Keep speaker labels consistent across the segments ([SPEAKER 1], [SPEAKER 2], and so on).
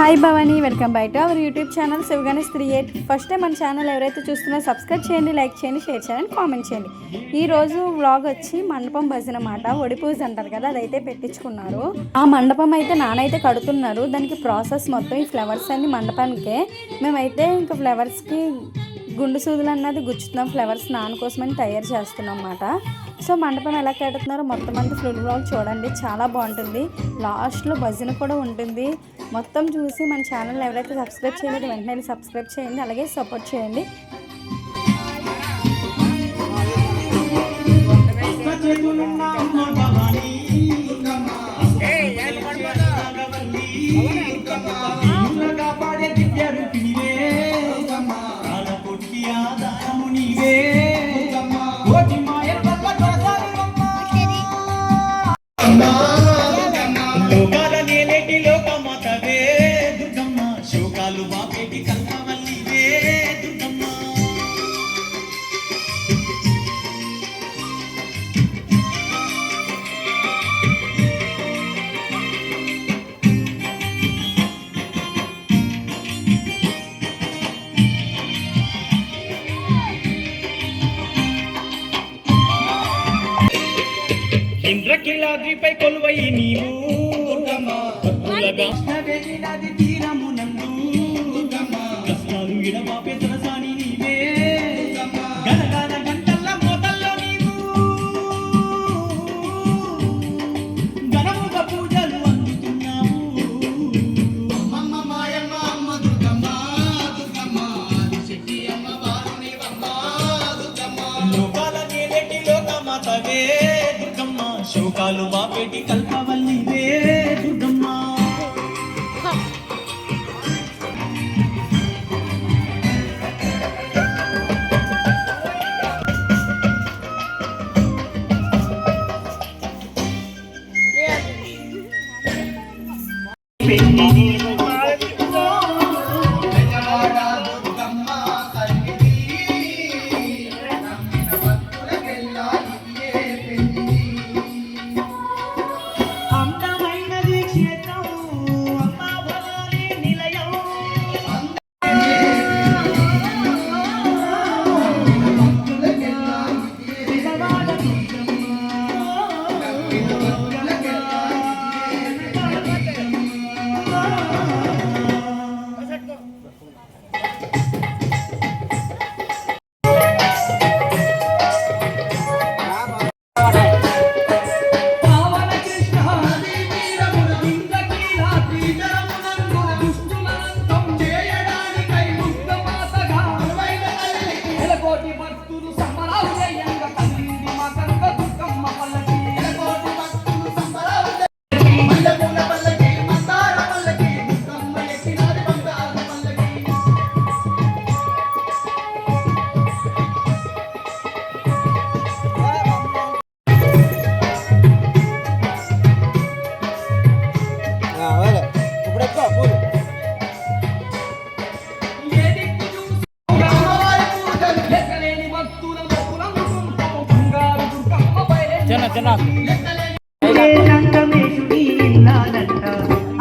[SPEAKER 1] Hi Bhavani, welcome back to our YouTube channel Sivaganesh 38. First time మన channel ఎవరైతే చూస్తున్నారో subscribe చేయండి, లైక్ చేయండి, షేర్ చేయండి, కామెంట్ చేయండి. ఈరోజు వ్లాగ్ వచ్చి మండపం భజన మాట, ఒడి పూజ అంటారు కదా, అదైతే పెట్టించుకున్నారు. ఆ మండపం అయితే నానైతే కడుతున్నారు. దానికి ప్రాసెస్ మొత్తం ఈ ఫ్లవర్స్ అన్ని మండపానికే. మేమైతే ఇంకా ఫ్లవర్స్కి గుండు సూదులు అన్నది గుచ్చుతున్నాం. ఫ్లవర్స్ నాన్న కోసమని తయారు చేస్తున్నాం అన్నమాట. సో మండపం ఎలా కడుతున్నారో మొత్తం అంతా ఫుల్ వ్లాగ్ చూడండి, చాలా బాగుంటుంది. లాస్ట్లో భజన కూడా ఉంటుంది. మొత్తం చూసి మన ఛానల్ ఎవరైతే సబ్స్క్రైబ్ చేయలేదు వెంటనే సబ్స్క్రైబ్ చేయండి, అలాగే సపోర్ట్ చేయండి.
[SPEAKER 2] ఇంద్రకీలాద్రిపై కొలువై నీవు తీరమునందు కష్టాలు ఇడబాపే సరసాని నీవే గనగాన గంటల్ల మోతల్లో నీవు గణముగ పూజలు అందుతున్నావు. అమ్మ మాయమ్మ అమ్మ దుర్గమ్మ దుర్గమ్మ శక్తి అమ్మ వారునివమ్మ దుర్గమ్మ లోకాల నేలటి లోకమాతవే శోకాలు మాపేటి కల్పవల్లివే దుర్గమ్మ.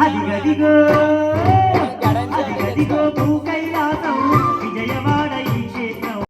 [SPEAKER 2] అదిగదిగో అదిగదిగో భూకైలాసం విజయవాడ ఈ క్షేత్రం.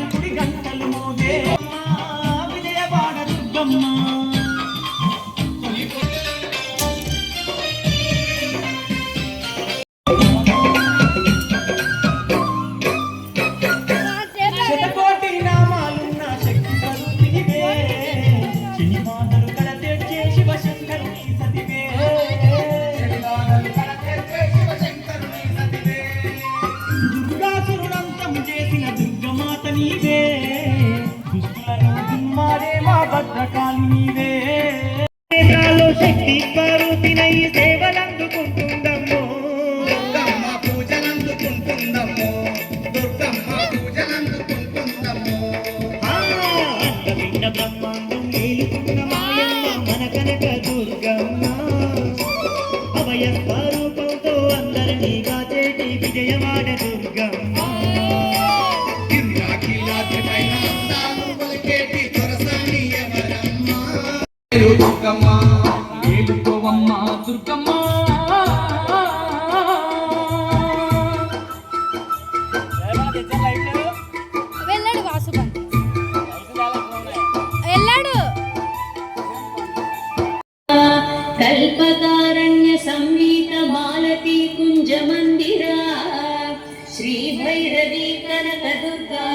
[SPEAKER 2] గుడి గంటలు మోగే విజయవాడ దుర్గమ్మ శతకోటి నామాలున్న శక్తి స్వరూపినివే శనివాదలు కడతెచ్చే శివశంకరుని సతివే దుర్గాసురుడంతం చేసిన దుర్గమాత నీవే దుష్టులను దుమ్మాడే మా భద్రకాళి నీవే నాలో శక్తి స్వరూపినై సేవలందుకుంటుందమ్మో
[SPEAKER 3] దుర్గమ్మ పూజలందుకుంటుందమ్మో దుర్గమ్మ పూజలందుకుంటుందమ్మో
[SPEAKER 2] అంతపిండ బ్రహ్మాండం మేలుకున్న మాయమ్మ మన కనక దుర్గమ్మ అభయ స్వరూపంతో అందరినీ కాచేటి విజయవాడ దుర్గమ్మ
[SPEAKER 3] ఇంద్రాకిలాద్రిపైన అందాలు పలికేటి దొరసాని ఎవరమ్మ దుర్గమ్మ
[SPEAKER 2] ఏలుకోవమ్మ దుర్గమ్మ
[SPEAKER 1] వెళ్ళాడు వాసుపన్ వెళ్ళాడు
[SPEAKER 4] కల్పతారణ్య సంవీత మాలతీ కుంజ మందిరా శ్రీ భైరవీ కనక దుర్గా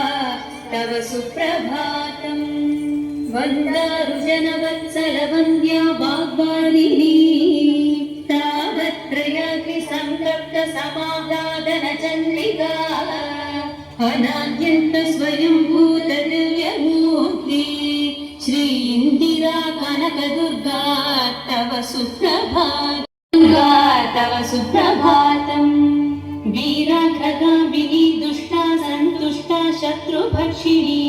[SPEAKER 4] తవ సుప్రభాతం వందారు జనవత్సల వంద్యా వాగ్వాణిని తావత్రయాగ్ని సంతప్త సమాగాదన చంద్రిగా అనాద్యంత స్వయంభూత దివ్యమూర్తి శ్రీ ఇందిరా కనక దుర్గా తవ సుప్రభాతం వీరాఘగామిని దుష్టా సంతుష్టా శత్రుభక్షిణి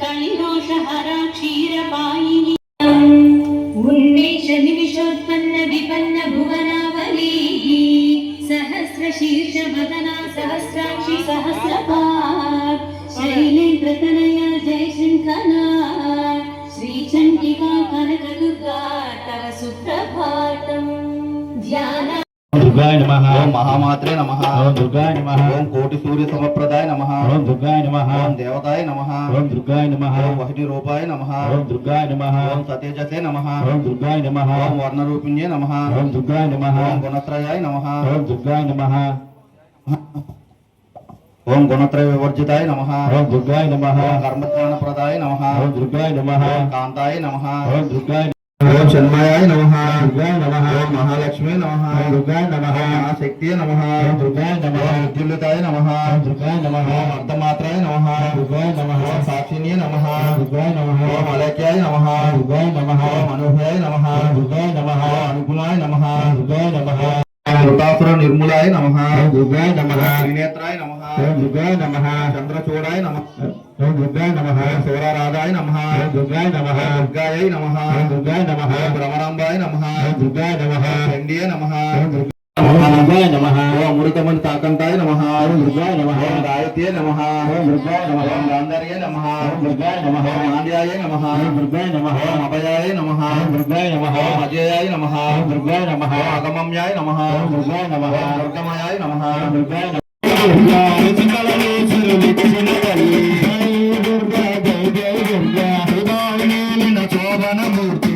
[SPEAKER 4] కలిదోషహరా క్షీరపాయిని ఉన్మేష నిమిషోత్పన్న విపన్న భువనావళీ సహస్ర శీర్ష వదనా సహస్రాక్షి సహస్రపాత్ శైలేంద్రతనయ జయ శంకనా శ్రీ చండికా కనక దుర్గా తవ సుప్రభాతం ధ్యాన
[SPEAKER 5] దుర్గాయ నమః
[SPEAKER 3] ఓం మహామాత్రే నమః
[SPEAKER 5] ఓం దుర్గాయ నమః
[SPEAKER 3] ఓం కోటి సూర్య సమప్రదాయ నమః
[SPEAKER 5] ఓం దుర్గాయ నమః
[SPEAKER 3] ఓం దేవతాయ నమః
[SPEAKER 5] ఓం దుర్గాయ నమః
[SPEAKER 3] ఓం వహటి రూపాయ నమః
[SPEAKER 5] ఓం దుర్గాయ నమః
[SPEAKER 3] ఓం సతేజసే నమః
[SPEAKER 5] ఓం దుర్గాయ నమః
[SPEAKER 3] ఓం వర్ణరూపిణ్యే నమః
[SPEAKER 5] ఓం దుర్గాయ నమః
[SPEAKER 3] ఓం గుణత్రయాయ నమః
[SPEAKER 5] ఓం దుర్గాయ నమః
[SPEAKER 3] ఓం గుణత్రయ వివర్జితాయ నమః
[SPEAKER 5] ఓం దుర్గాయ నమః
[SPEAKER 3] ఓం కర్మజ్ఞానప్రదాయ నమః
[SPEAKER 5] ఓం దుర్గాయ నమః
[SPEAKER 3] ఓం కాంతాయ నమః
[SPEAKER 5] ఓం దుర్గాయ
[SPEAKER 3] ఓం షణ్మయాయ నమః
[SPEAKER 5] దుర్గాయ నమః
[SPEAKER 3] ఓం మహాలక్ష్మీ నమః
[SPEAKER 5] ఓం దుర్గాయ నమః
[SPEAKER 3] ఓం మహాశక్తియే నమః
[SPEAKER 5] ఓం దుర్గాయ నమః
[SPEAKER 3] ఓం విద్యుల్లతాయ నమః
[SPEAKER 5] ఓం దుర్గాయ నమః
[SPEAKER 3] ఓం అర్ధమాత్రాయ నమః
[SPEAKER 5] ఓం దుర్గాయ నమః
[SPEAKER 3] ఓం సాక్షిణ్యే నమః
[SPEAKER 5] ఓం దుర్గాయ నమః
[SPEAKER 3] ఓం అలేఖ్యాయ నమః
[SPEAKER 5] ఓం దుర్గాయ నమః
[SPEAKER 3] ఓం అనూహ్యాయ నమః
[SPEAKER 5] ఓం దుర్గాయ నమః
[SPEAKER 3] ఓం అనుకులాయ నమః
[SPEAKER 5] ఓం దుర్గాయ నమః
[SPEAKER 3] ఓం వృతాసుర నిర్మూలాయ నమః
[SPEAKER 5] ఓం దుర్గాయ నమః
[SPEAKER 3] త్రినేత్రాయ నమః
[SPEAKER 5] ఓం దుర్గాయ నమః
[SPEAKER 3] చంద్రచూడాయ నమః
[SPEAKER 5] ఓం దుర్గాయ నమః
[SPEAKER 3] ఓం శౌరారాధాయ నమః
[SPEAKER 5] ఓం దుర్గాయ నమః
[SPEAKER 3] ఓం దుర్గాయై నమః
[SPEAKER 5] ఓం దుర్గాయ నమః
[SPEAKER 3] ఓం భ్రమరాంబాయ నమః
[SPEAKER 5] ఓం దుర్గాయ నమః
[SPEAKER 3] ఓం చండీయ నమః
[SPEAKER 5] ఓం దుర్గాయ నమః
[SPEAKER 3] ఓం అమృతమణి తాకంతాయ నమః
[SPEAKER 5] ఓం దుర్గాయ నమః
[SPEAKER 3] ఓం గాయత్యే నమః
[SPEAKER 5] ఓం దుర్గాయ నమః
[SPEAKER 3] ఓం గాంధార్యే నమః
[SPEAKER 5] ఓం దుర్గాయ నమః
[SPEAKER 3] ఓం ఆంధ్యాయ నమః
[SPEAKER 5] ఓం దుర్గాయ నమః
[SPEAKER 3] ఓం అభయాయ నమః
[SPEAKER 5] ఓం దుర్గాయ నమః
[SPEAKER 3] ఓం అజయాయ నమః
[SPEAKER 5] ఓం దుర్గాయ నమః
[SPEAKER 3] ఓం అగమమ్యాయ నమః
[SPEAKER 5] ఓం దుర్గాయ నమః
[SPEAKER 3] ఓం దుర్గమయాయ నమః
[SPEAKER 5] ఓం దుర్గాయ నమః శోభనమూర్తి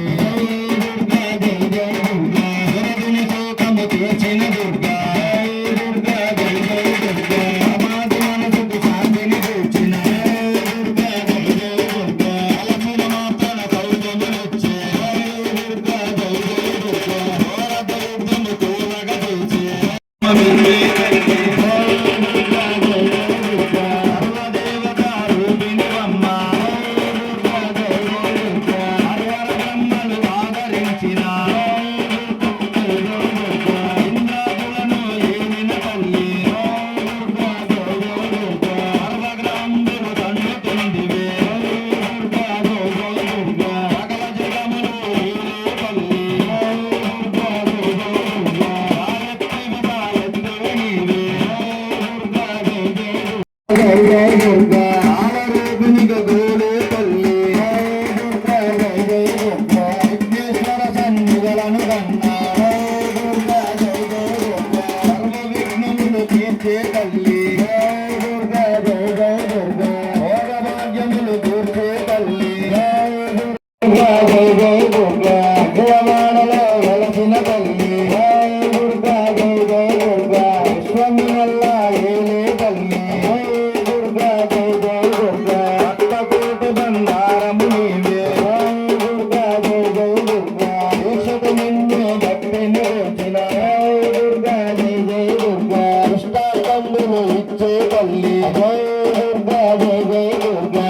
[SPEAKER 5] దుర్గా జయ జయ దుర్గా అగ్రవాడలో వెలసిన తల్లి జయ దుర్గా జయ జయ దుర్గా విశ్వమినల్లా ఏలే తల్లి జయ దుర్గా జయ జయ దుర్గా భక్తకోటి బంగారము నీవే జయ దుర్గా జయ జయ దుర్గా దేశకు నిన్నే భక్తి నిలిచిన జయ దుర్గా జయ జయ దుర్గా ఇష్టార్థములు ఇచ్చే తల్లి జయ దుర్గా జయ జయ దుర్గా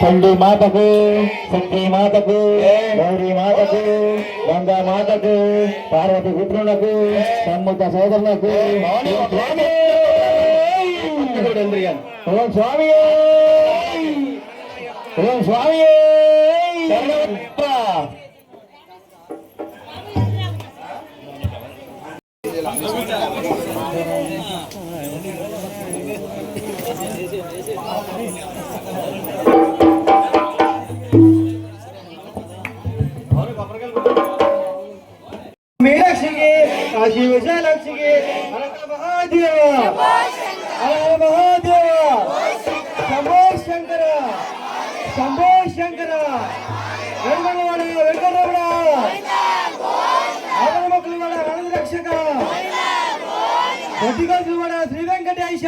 [SPEAKER 5] చండీ మాతకు శక్తి మాతకు గౌరీ మాతకు గంగా మాతకు పార్వతి పుత్రులకు సమ్ముఖ సోదరులకు ఓం స్వామి ఓం స్వామి మీనాక్షికి కాశీ విశాలాక్షికి అనంత మహాదేవ అనంత మహాదేవ శంభో శంకర శంభో శంకర వెంకటవాడ వెంకటరమణ ఆనందమకులవాడ ఆనంద రక్షక బొద్దిగోసులవాడ శ్రీ వెంకటేశ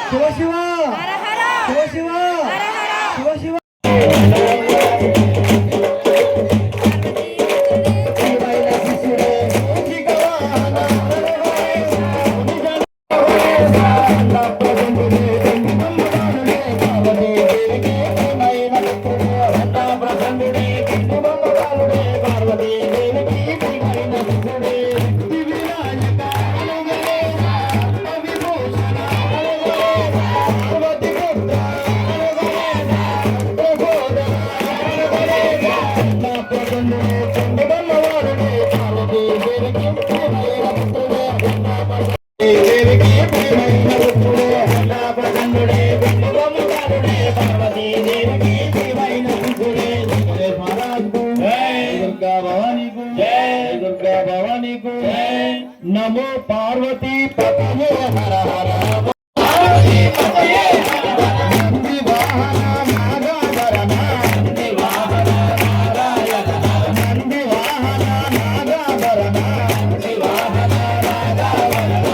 [SPEAKER 5] శివ శివ శివ శివ శివ శివ नमो पार्वती पतये हर हर पार्वती पतये हर हर नंदी वाहन नागाधरन नंदी वाहन नारायण नंदी वाहन नागाधरन नंदी वाहन नागाधरन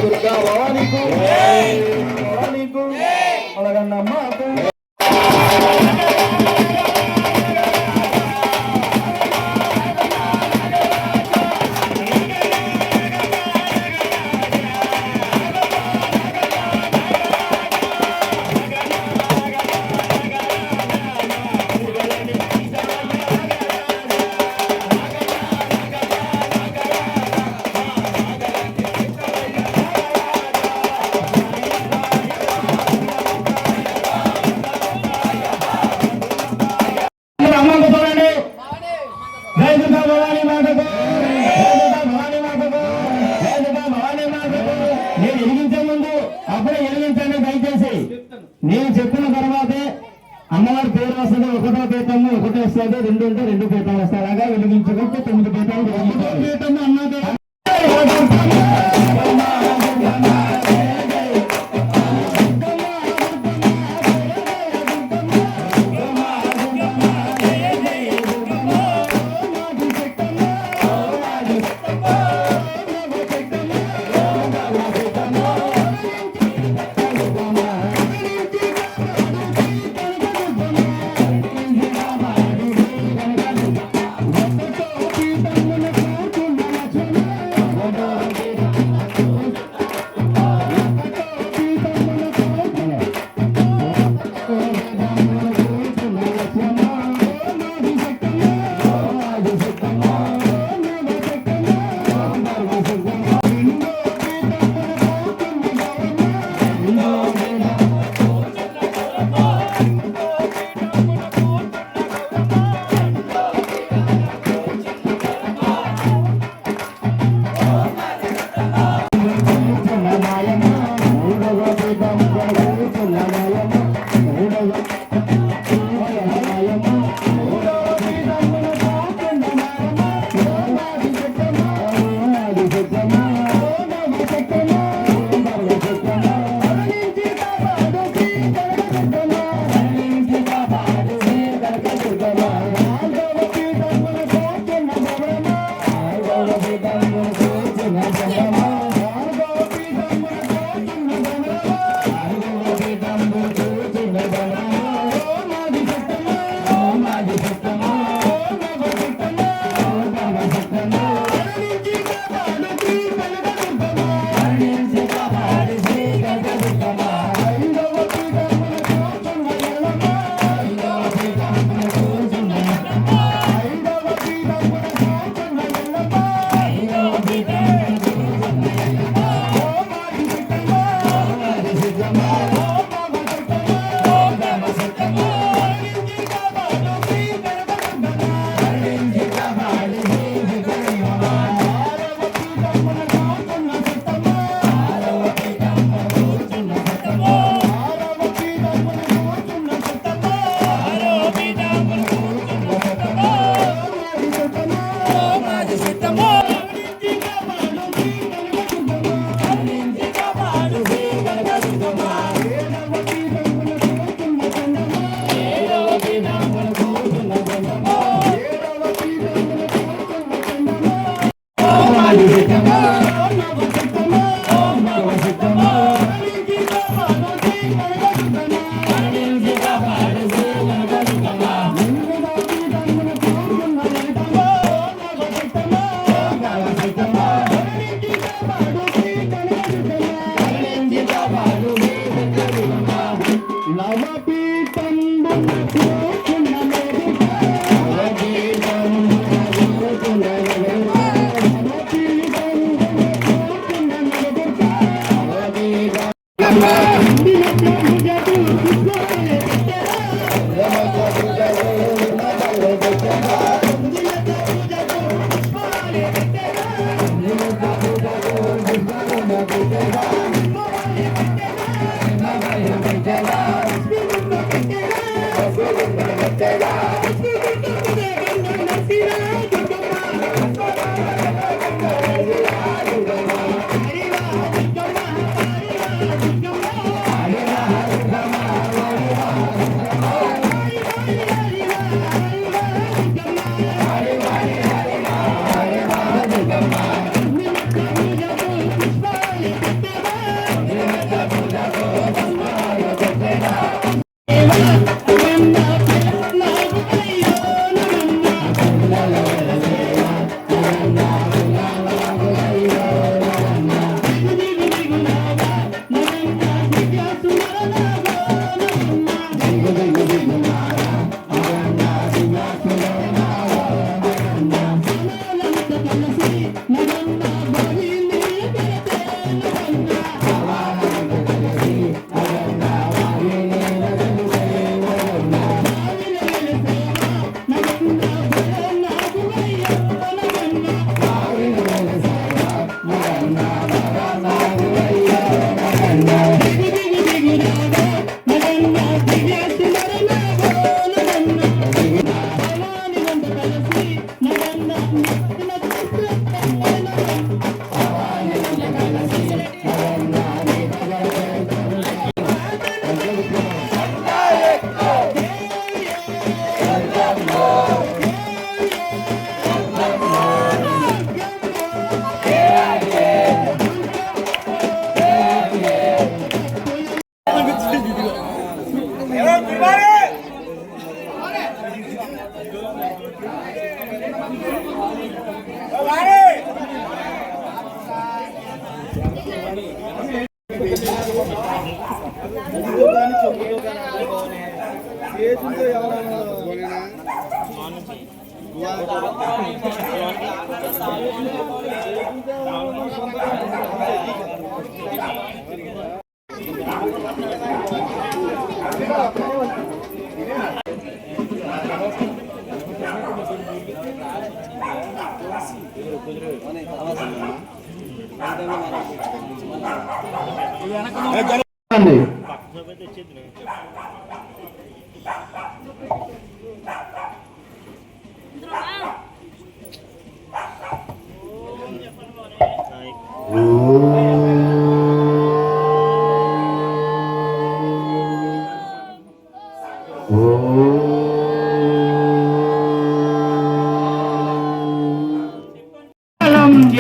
[SPEAKER 5] దుర్గా భవానీకు భవానీకు అలగన్నమ్మకు అమ్మకు చూడండి. జై దుర్గా భవానీ మాతకు, జై దుర్గా భవానీ మాతకు, జై దుర్గా భవానీ మాతకు. నేను వెలిగించే ముందు అప్పుడే వెలిగించండి దయచేసి. నేను చెప్పిన తర్వాతే అమ్మవారి పేరు వస్తుంది. ఒకటో పీఠము ఒకటి వస్తుంది, రెండు ఉంటే రెండు పీఠాలు వస్తాయి. అలాగా వెలిగించుకుంటే 9 పీఠాలు పీఠము అన్నది.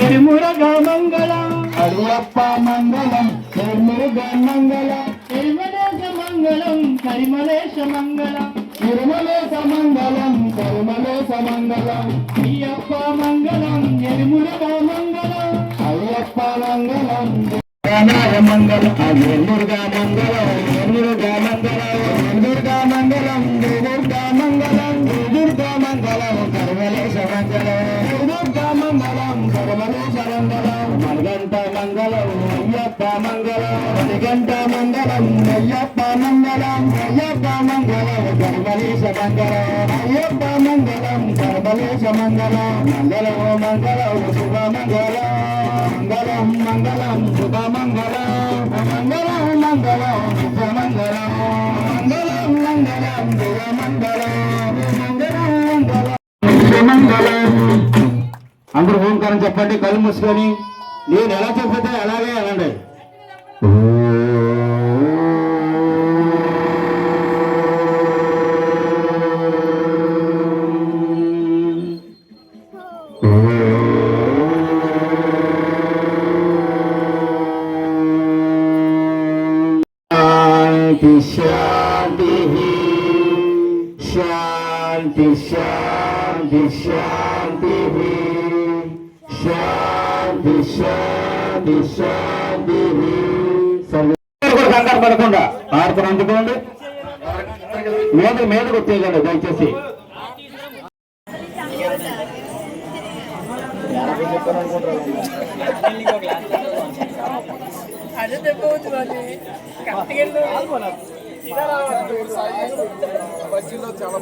[SPEAKER 5] ఎరుమురగా మంగళం అడువప్ప మంగళం ఎరుమురగా మంగళం ఎరుమలేశ మంగళం కరిమలేశ మంగళం తిరుమలేశ మంగళం కరిమలేశ మంగళం అయ్యప్ప మంగళం ఎరుమురగా మంగళం అయ్యప్ప మంగళం మంగళం ఎన్నురుగా మంగళం ఎన్నురుగా మంగళం ఎన్నురుగా మంగళం దుర్గా మంగళం దుర్గా మంగళం కరిమలేశ మంగళం దుర్గా మంగళం కరిమలేశ మంగళం మణిగంట మంగళం అయ్యప్ప మంగళం మణిగంట మంగళం అయ్యప్ప మంగళం అయ్యప్ప మంగళం కరిమలేశ మంగళం అయ్యప్ప మంగళం కరిమలేశ మంగళం మంగళం మంగళం శుభమంగళం మంగళం మంగళం శుభమంగళం మంగళం మంగళం శుభమంగళం మంగళం మంగళం శుభమంగళం మంగళం మంగళం శుభమంగళం. అందరూ ఓంకారం చెప్పండి, కళ్ళు మూసుకొని. నేను ఎలా చెప్పితే అలాగే అనండి. శాంతి శాంతి శాంతి శాంతి శాంతి శాంతి శాంతి. కంగారు పడకుండా ఆడుకుని అందుకోండి, మీదకు వచ్చేయకండి దయచేసి.
[SPEAKER 6] అదే చెప్పవచ్చు బజ్జీలో చాలా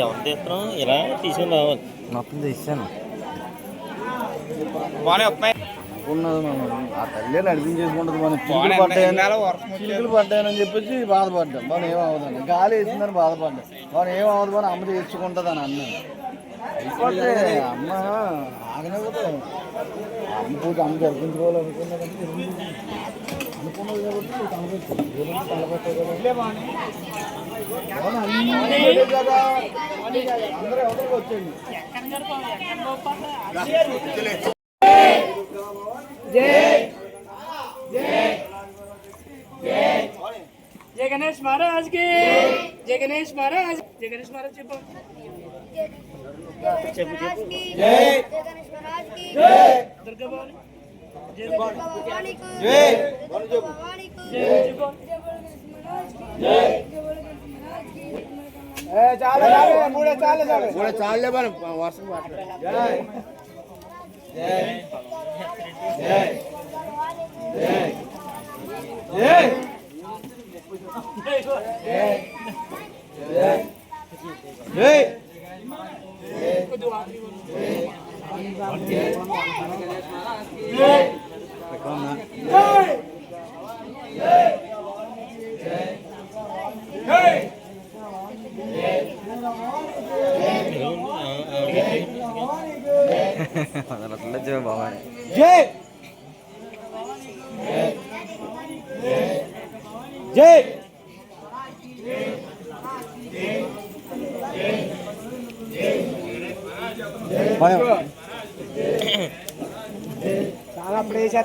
[SPEAKER 7] ఎవరు తీస్తున్నాం ఇలా తీసుకుని రావాలి. మొత్తం తీసాను ఉన్నది మనం ఆ తల్లి నడిపించేసుకుంటుంది. మనం చిలుకలు పడ్డాయని చెప్పేసి బాధపడ్డాం. మనం ఏమవుతుంది, గాలి వేసిందని బాధపడ్డాం. మనం ఏమవుతుంది, మనం అమ్మ తెచ్చుకుంటుంది అని అన్నాను. అయిపోతే అమ్మ ఆగనే పోతే అమ్మ పూజ అమ్మ జరిపించుకోవాలనుకున్నది అనుకున్నది కాబట్టి తలపెట్టారు కదా. అందరూ ఎవరికి వచ్చేయండి.
[SPEAKER 6] जय गणेश महाराज की जय गणेश महाराज जय गणेश महाराज చెప్పు
[SPEAKER 5] జై
[SPEAKER 8] गणेश महाराज की
[SPEAKER 6] दुर्गा भवानी
[SPEAKER 8] जय भवानी को
[SPEAKER 5] జై
[SPEAKER 8] भवानी को
[SPEAKER 6] जय
[SPEAKER 8] जय गणेश महाराज की
[SPEAKER 5] జై
[SPEAKER 8] गणेश महाराज की
[SPEAKER 5] కూడా చాలే మనం వర్షం మాట్లాడు. జై జై జై జై
[SPEAKER 7] జై జై జై
[SPEAKER 6] చాలా ప్లేస్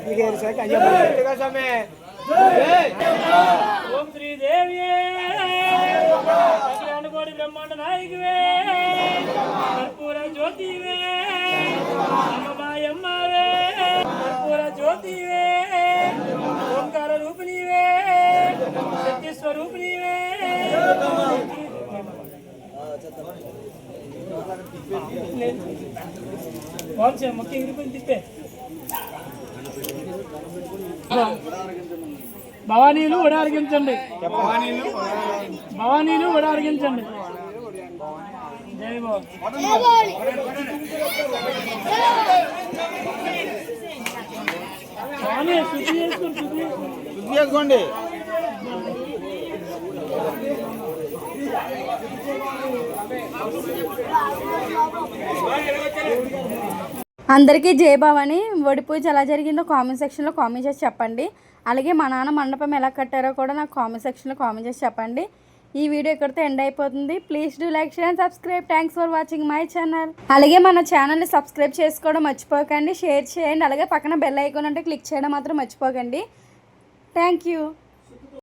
[SPEAKER 6] ఓం శ్రీదేవి కోటి బ్రహ్మాండ నాయకువే కర్పూర జ్యోతివే అమ్మమాయమ్మవే కర్పూర జ్యోతివే ఓంకార రూపిణివే శక్తి స్వరూపిణివే మొక్క ఎగిరిపోయి తిప్పే భవానీలు ఉడారిగించండి భవానీలు ఉడారిగించండి జై బాబు భవానీ శుద్ధి చేసుకోండి
[SPEAKER 7] శుద్ధి చేసుకోండి
[SPEAKER 1] అందరికీ జయభవాని వడి పూజ ఎలా జరిగిందో కామెంట్ సెక్షన్లో కామెంట్ చేసి చెప్పండి. అలాగే మా నాన్న మండపం ఎలా కట్టారో కూడా నాకు కామెంట్ సెక్షన్లో కామెంట్ చేసి చెప్పండి. ఈ వీడియో ఇక్కడితో ఎండ్ అయిపోతుంది. Please do like share and subscribe. Thanks for watching my channel. అలాగే మన ఛానల్ని సబ్స్క్రైబ్ చేసుకోవడం మర్చిపోకండి, షేర్ చేయండి. అలాగే పక్కన బెల్ ఐకాన్ అంటే క్లిక్ చేయడం మాత్రం మర్చిపోకండి. Thank you.